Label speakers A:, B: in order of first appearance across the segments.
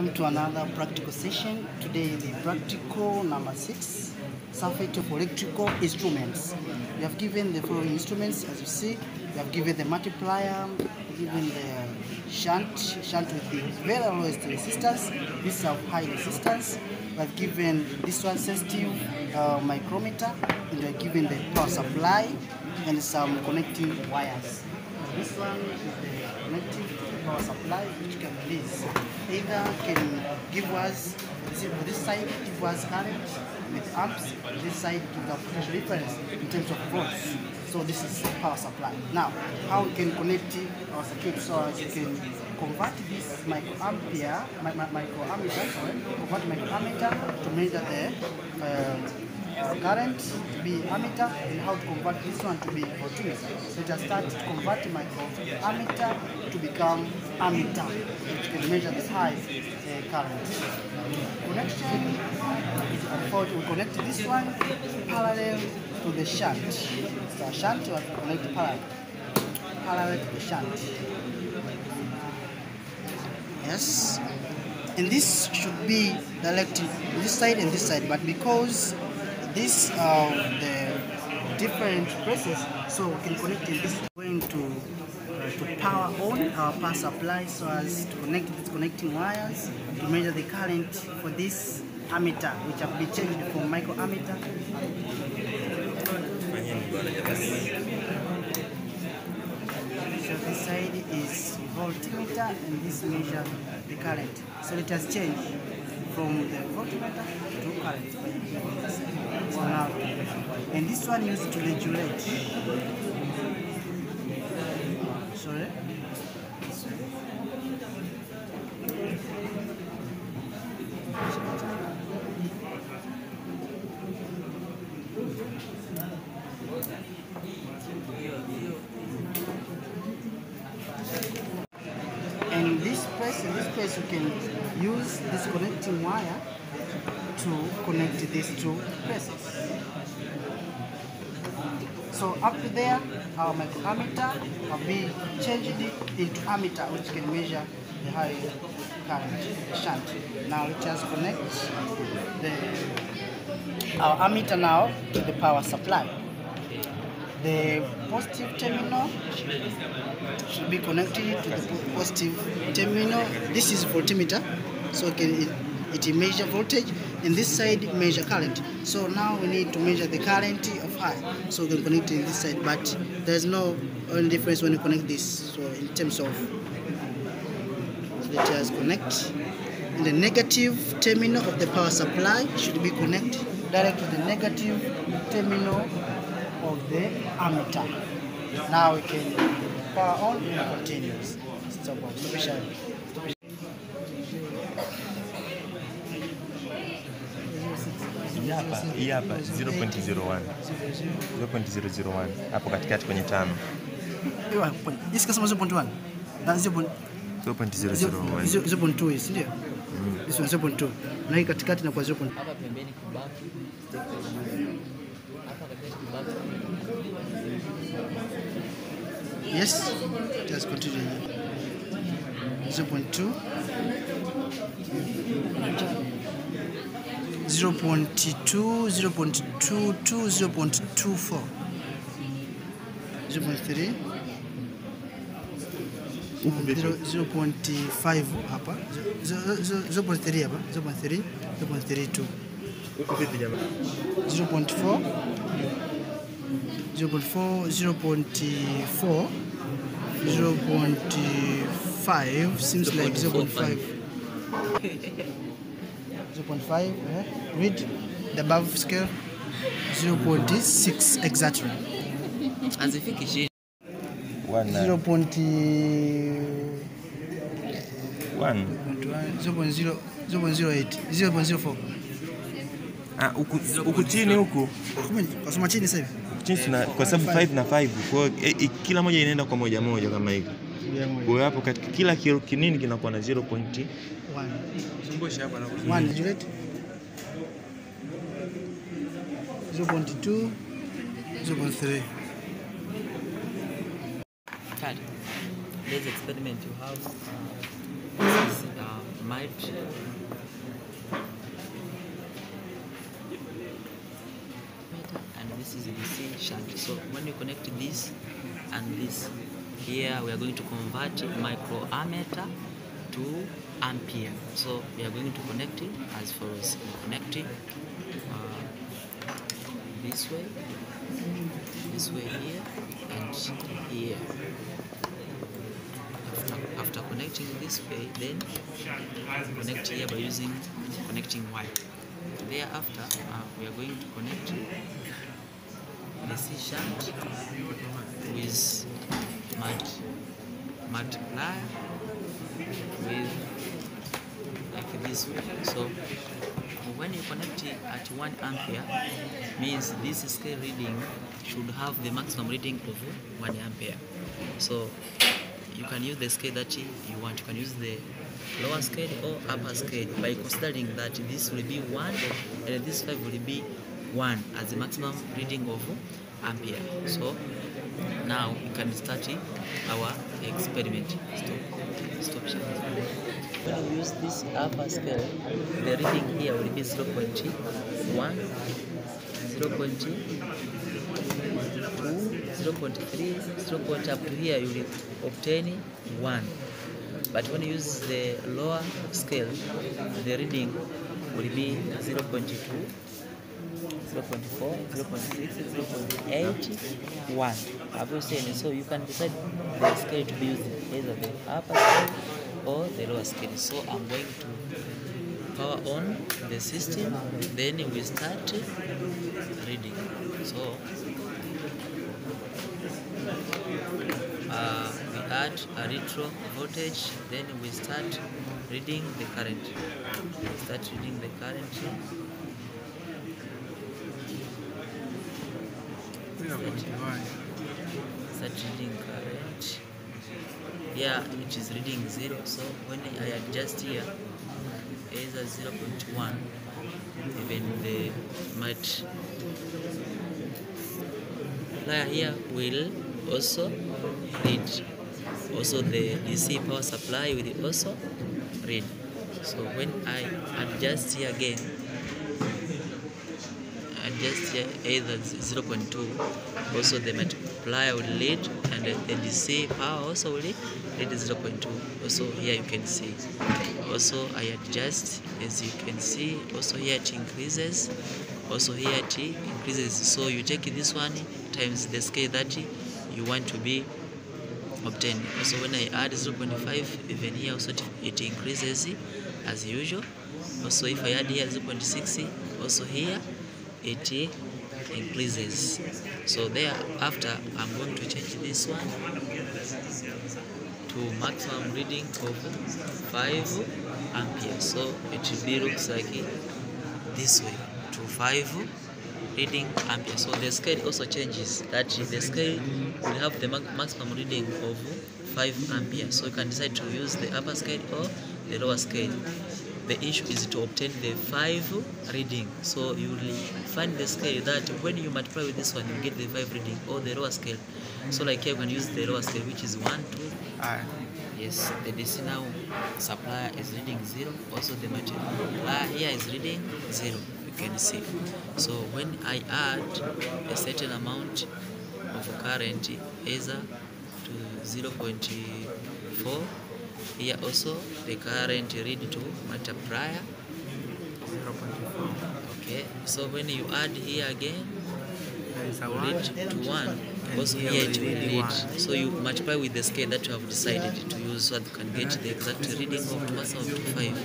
A: Welcome to another practical session. Today the practical number 6, surfeit of electrical instruments. We have given the following instruments. As you see, we have given the multiplier, given the shunt with the very lowest resistance, this of high resistance. We have given this one sensitive micrometer, and we have given the power supply and some connecting wires. This one is the connective power supply, which can release either can give us, for this side give us current with amps, this side gives us potential difference in terms of volts. So this is power supply. Now, how we can connect our circuit so as you can convert this microammeter to measure the current to be ammeter, and how to convert this one to be voltmeter. Let us start to convert microammeter to become ammeter, which can measure the high current. Connection, we connect this one parallel to the shunt. So shunt we have to connect parallel to the shunt. Yes. And this should be directed this side and this side, but because these are the different places, so we can connect in this. Going to power on our power supply so as to connect these connecting wires to measure the current for this ammeter, which have been changed from microammeter. So this side is voltmeter and this measure the current. So it has changed from the voltmeter to current. So now, and this one used to regulate. Sorry? And this place you can use this connecting wire to connect these two places. So up to there, our microammeter will be changed into ammeter, which can measure the high current, the shunt. Now it just connects our ammeter now to the power supply. The positive terminal should be connected to the positive terminal. This is voltmeter, so it measure voltage, and this side measure current. So now we need to measure the current of high, so we can connect it in this side, but there's no only difference when you connect this. So in terms of, let us connect, and the negative terminal of the power supply should be connected directly to the negative terminal of the ammeter. Now we can power on and continues. Stop.
B: Hii hapa 0.01 0.001 hapo katikati kwenye 5.
A: Hii kama 0.1 na
B: 0.001
A: 0.2 hii ndio. This one 0.2 na hii katikati na kwa 0.
C: Hapa pembeni kubaki hapa katikati kubaki.
A: Yes, just continue. 0.2 0.2 0.22 0.24 0.3 0.5 hapa 0.3 hapa 0.3 0.32
B: huko vipi jamaa
A: 0.4 0.4 0.4 0.5 seems like 0.5 0.5 read the above scale 0.6 exactly.
C: Azifiki chini
A: 0.1 0.08 0.04.
B: Huku chini huku.
A: Kasoma chini sasa hivi.
B: Chini kwa sababu 5 na 5. Kwa hiyo kila moja inaenda kwa moja kama hivi. Kwa hiyo hapo katika kila kinini kinakuwa na 0.1.
A: Zungusha hapa na 1 Juliet. 0.2 0.3.
C: This experiment you have, this is might and this is the DC shunt. So when you connect this and this, here we are going to convert microammeter to ampere. So we are going to connect it as follows. Connect it this way here and here. After connecting this way, then connect here by using connecting wire. Thereafter, we are going to connect the C shunt with multiplier with like this way. So when you connect it at 1 ampere, means this scale reading should have the maximum reading of 1 ampere. So you can use the scale that you want. You can use the lower scale or upper scale by considering that this will be 1 and this 5 will be 1 as the maximum reading of ampere. So now we can start our experiment. Stop sharing. When we use this upper scale, the reading here will be 0.1, 0.2, 0.3, 0. Up to here you will obtain 1. But when you use the lower scale, the reading will be 0.2, 0.4, 0.6, 0.8, 1. Have you seen? So you can decide the scale to be used, either the upper scale or the lower scale. So I'm going to power on the system, then we start reading. So we add a retro voltage, then we start reading the current. Start reading the current. Start reading current. Yeah, it is reading 0. So when I adjust here, either 0.1, even the multiplier here will also read. Also the DC power supply will also read. So when I adjust here again, adjust here either 0.2, also the multiplier will read, and the DC power also will read 0.2. Also here you can see. Also I adjust, as you can see. Also here it increases. Also here it increases. So you take this one times the scale that you want to be obtained. Also when I add 0.5, even here also it increases as usual. Also if I add here 0.6, also here it increases. So thereafter I'm going to change this one to maximum reading of 5 ampere. So it will be looks like this way, to 5 reading ampere. So the scale also changes, that the scale will have the maximum reading of 5 ampere. So you can decide to use the upper scale or the lower scale. The issue is to obtain the 5 reading. So you will find the scale that when you multiply with this one, you get the 5 reading, or the lower scale. So like here you can use the lower scale, which is 1, 2. Yes, the DC now supplier is reading 0. Also the multiplier here is reading 0. You can see. So when I add a certain amount of current, either to 0.4, here also the current read to multiplier 0.4. Okay, so when you add here again, read to 1, also here it will read. So you multiply with the scale that you have decided to use, so that you can get the exact reading of maximum to 5.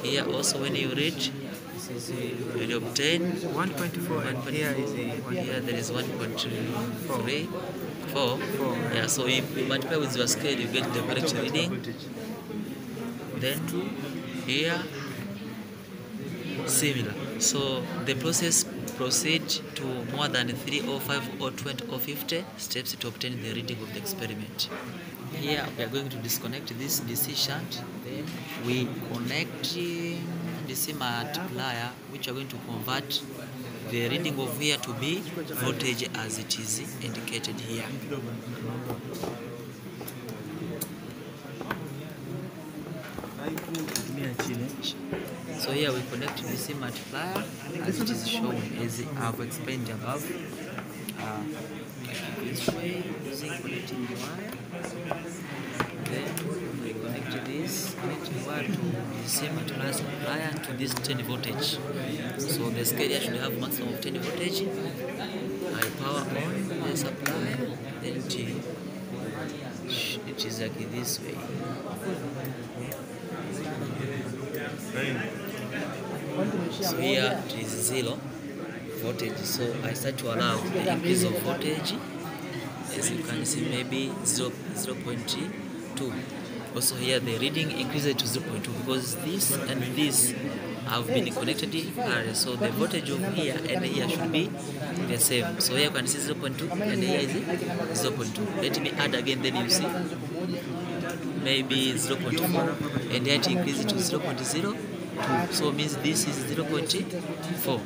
C: Here also when you read, you obtain 1.4. Here there is 1.3. 4. Yeah, so if you multiply with your scale, you get the correct reading. Then here, similar. So the process proceeds to more than 3 or 5 or 20 or 50 steps to obtain the reading of the experiment. Here we are going to disconnect this DC shunt. Then we connect DC multiplier, which are going to convert the reading of here to be voltage as it is indicated here. So here we connect DC multiplier as it is shown as I have explained above. This way using connecting the wire. Then we connect this connecting wire to DC multiplier to this 10 voltage. So the scale should have maximum of 10 voltage. I power on the supply, then it is like this way. So here it is 0 voltage, so I start to allow the increase of voltage. As you can see, maybe 0.2. Also here the reading increases to 0.2 because this and this have been connected in parallel, so the voltage of here and here should be the same. So here you can see 0.2 and here is 0.2. Let me add again, then you see maybe 0.4 and here it increases to 0.02, so means this is 0.4.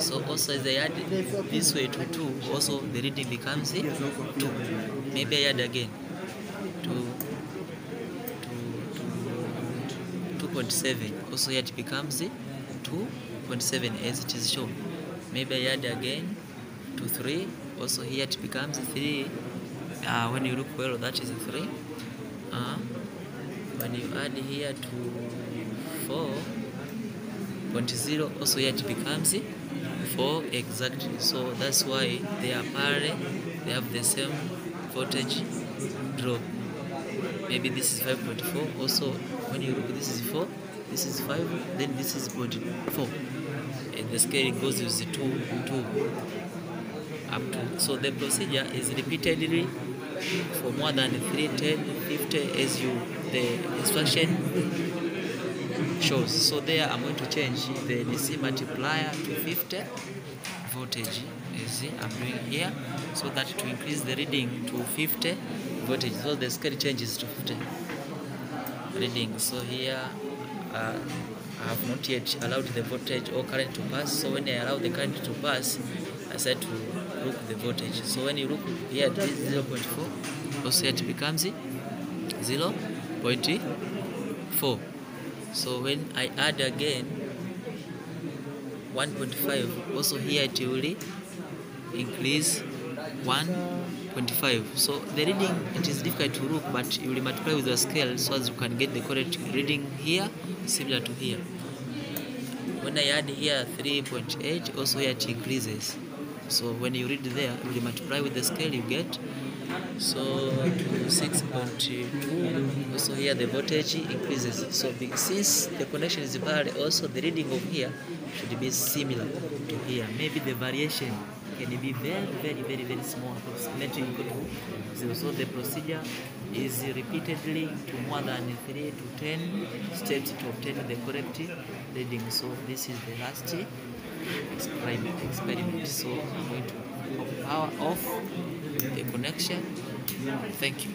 C: So also as I add this way to 2, also the reading becomes 2. Maybe I add again to 2.7, also here it becomes 2.7 as it is shown. Maybe I add again to 3, also here it becomes 3. When you look well, that is 3. When you add here to 4.0, also here it becomes 4 exactly. So that's why they are parallel, they have the same voltage drop. Maybe this is 5.4, also when you look, this is 4, this is 5, then this is 0.4, and the scale goes with 2 up to. So the procedure is repeatedly for more than 3, 10, 50 as the instruction shows. So there I'm going to change the DC multiplier to 50 voltage as I'm doing here, so that to increase the reading to 50 voltage. So the scale changes to 50 reading. So here I have not yet allowed the voltage or current to pass. So when I allow the current to pass, I start to look the voltage. So when you look here, this is 0.4, also it becomes 0.4. So when I add again 1.5, also here it will increase 1.5. So the reading, it is difficult to look, but you will multiply with the scale so as you can get the correct reading here similar to here. When I add here 3.8, also here it increases. So when you read there, you will multiply with the scale, you get so to 6.2. Also here the voltage increases. So since the connection is parallel, also the reading of here should be similar to here. Maybe the variation can be very small, approximately equal to 0. So the procedure is repeatedly to more than 3 to 10 steps to obtain the correct reading. So this is the last experiment. So I'm going to power off the connection. Thank you.